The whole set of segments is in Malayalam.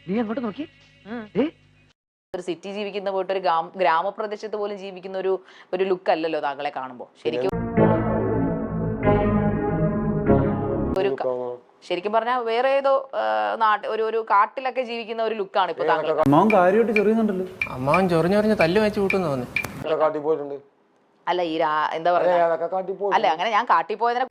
നീ അങ്ങോട്ട് നോക്കി. ഒരു സിറ്റി ജീവിക്കുന്ന പോയിട്ട് ഒരു ഗ്രാമപ്രദേശത്ത് പോലും ജീവിക്കുന്ന ഒരു ലുക്ക് അല്ലല്ലോ താങ്കളെ കാണുമ്പോൾ. ശരിക്കും പറഞ്ഞാൽ വേറെ ഏതോ ഒരു കാട്ടിലൊക്കെ ജീവിക്കുന്ന ഒരു ലുക്കാണ് ഇപ്പൊ താങ്കൾ. അമ്മാവൻ ചൊറിഞ്ഞൊറിഞ്ഞ് തല്ലു വെച്ച് കൂട്ടുന്നു തോന്നുന്നു. അല്ല ഈ എന്താ പറയാ, അല്ല അങ്ങനെ ഞാൻ കാട്ടിപ്പോയതിനെ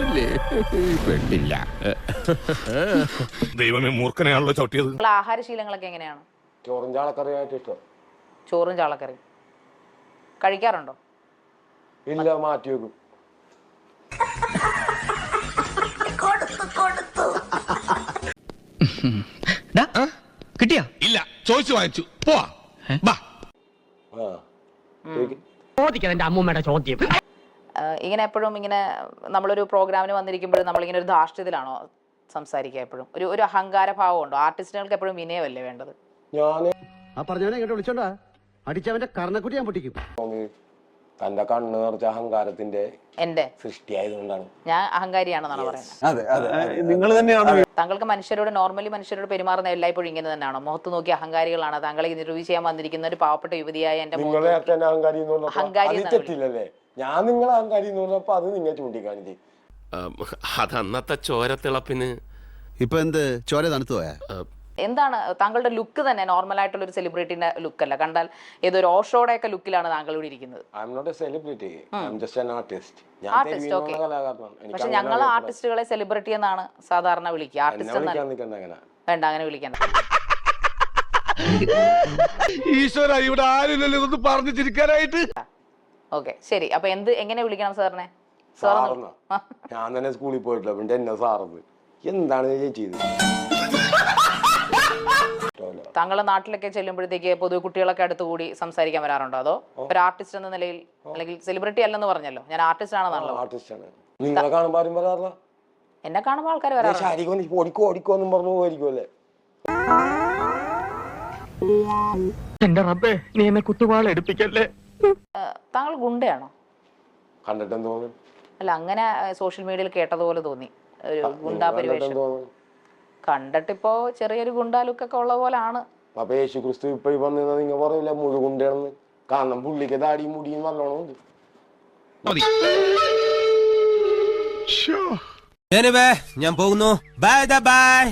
ദൈവമേ മൂർഖനെയാണല്ലോ ചവിട്ടിയത്. ആഹാരശീലങ്ങളൊക്കെ എങ്ങനെയാണ്? ചോറും ചാളക്കറിയായിട്ട് ഇഷ്ടം. ചോറും ചാളക്കറിയും കഴിക്കാറുണ്ടോ? ഇല്ല, മാറ്റി വെക്കും. കിട്ടിയാ? ഇല്ല, ചോദിച്ചു വാങ്ങിച്ചു. പോവാ. എന്റെ അമ്മൂമ്മയുടെ ചോദ്യം. ഇങ്ങനെ എപ്പോഴും ഇങ്ങനെ നമ്മളൊരു പ്രോഗ്രാമിന് വന്നിരിക്കുമ്പോഴും നമ്മളിങ്ങനെ ഒരു ധാർഷ്ട്യത്തിലാണോ സംസാരിക്കുക? എപ്പോഴും ഒരു അഹങ്കാര ഭാവം ഉണ്ടോ? ആർട്ടിസ്റ്റുകൾക്ക് എപ്പോഴും വിനയമല്ലേ വേണ്ടത്? ഞാന് പറഞ്ഞവനെ ഇങ്ങോട്ട് വിളിച്ചോണ്ടാ അടിച്ചവന്റെ കർണക്കുട്ടി ഞാൻ പൊട്ടിക്കും. തന്റെ കണ്ണ് നിറച്ച അഹങ്കാരത്തിന്റെ എന്റെ സൃഷ്ടിയായതുകൊണ്ടാണ്. ഞാൻ അഹങ്കാരിയാണെന്നാണ് പറയുന്നത്. അതെ അതെ, നിങ്ങൾ തന്നെയാണ്. താങ്കൾക്ക് നോർമലി മനുഷ്യരോട് പെരുമാറുന്ന എല്ലായ്പ്പോഴും ഇങ്ങനെ തന്നെയാണോ? മുഖത്ത് നോക്കി അഹങ്കാരികളാണ്? താങ്കളെ ഇന്റർവ്യൂ ചെയ്യാൻ വന്നിരിക്കുന്ന ഒരു പാവപ്പെട്ട യുവതിയായ എന്റെ അഹങ്കാരി തെറ്റില്ലല്ലേ? ഞാൻ നിങ്ങളെ അഹങ്കാരി എന്ന് പറഞ്ഞപ്പോ അത് നിങ്ങൾ ചൂണ്ടിക്കാണിച്ച്. അത് അന്നത്തെ ചോരത്തിളപ്പിന്. ഇപ്പൊ എന്ത് ചോര തണുത്തു പോയാ? എന്താണ് താങ്കളുടെ ലുക്ക് തന്നെ നോർമൽ ആയിട്ടുള്ള ഒരു സെലിബ്രിറ്റിന്റെ ലുക്ക് അല്ല. കണ്ടാൽ ഏതൊരു ഓഷോയുടെ ഒക്കെ ലുക്കിലാണ് താങ്കൾ ഇവിടെ ഇരിക്കുന്നത്. പക്ഷെ ഞങ്ങൾ ആർട്ടിസ്റ്റുകളെ സെലിബ്രിറ്റി എന്നാണ് സാധാരണ വിളിക്കുക. ആർട്ടിസ്റ്റ് വേണ്ട, അങ്ങനെ വിളിക്കണ്ട. ഈശ്വര, ഇവിടെ ആരുമില്ലല്ലോ ഇതൊന്ന് പറഞ്ഞു ചിരിക്കാനായിട്ട്. ഓക്കെ, ശരി. അപ്പൊ എങ്ങനെ വിളിക്കണം സാറിനെ? ഞാൻ തന്നെ സ്കൂളിൽ പോയിട്ടില്ല, പിന്നെ എന്നെ സാറത് എന്താണ് ചെയ്തത്? താങ്കളുടെ നാട്ടിലൊക്കെ ചെല്ലുമ്പോഴത്തേക്ക് പൊതുവെ കുട്ടികളൊക്കെ അടുത്ത് കൂടി സംസാരിക്കാൻ വരാറുണ്ടോ? അതോ ഒരു ആർട്ടിസ്റ്റ് എന്ന നിലയിൽ, അല്ലെങ്കിൽ സെലിബ്രിറ്റി അല്ലെന്ന് പറഞ്ഞല്ലോ, ഞാൻ ആർട്ടിസ്റ്റ് ആണെന്നാണല്ലോ. നിങ്ങളെ കാണുമ്പോ ആരും വരാറില്ല? എന്നെ കാണുമ്പോൾ ആൾക്കാർ വരാറുണ്ട്. ഓടിക്കോന്നും പറഞ്ഞു പോയിരിക്കുമല്ലേ? എന്റെ റബ്ബേ, നീ എന്നെ കുത്തുവാള എടുപ്പിക്കല്ലേ. താങ്കൾ ഗുണ്ടയാണോ? കണ്ടിട്ട് തോന്നുന്നു. അല്ല, അങ്ങനെ സോഷ്യൽ മീഡിയയിൽ കേട്ടതുപോലെ തോന്നി. ഒരു ഗുണ്ടാ പരിവേഷം കണ്ടിട്ടിപ്പോ ചെറിയൊരു ഗുണ്ടാ ലുക്കൊക്കെ ഉള്ള പോലാണ്. അപ്പൊ യേശു ക്രിസ്തു ഇപ്പൊ വന്നിരുന്ന നിങ്ങൾ പറയില്ല മുഴുകുണ്ടാണെന്ന്? കാരണം പുള്ളിക്ക് താടിയും മുടിയും നല്ലോണം ഞാൻ പോകുന്നു. Bye bye.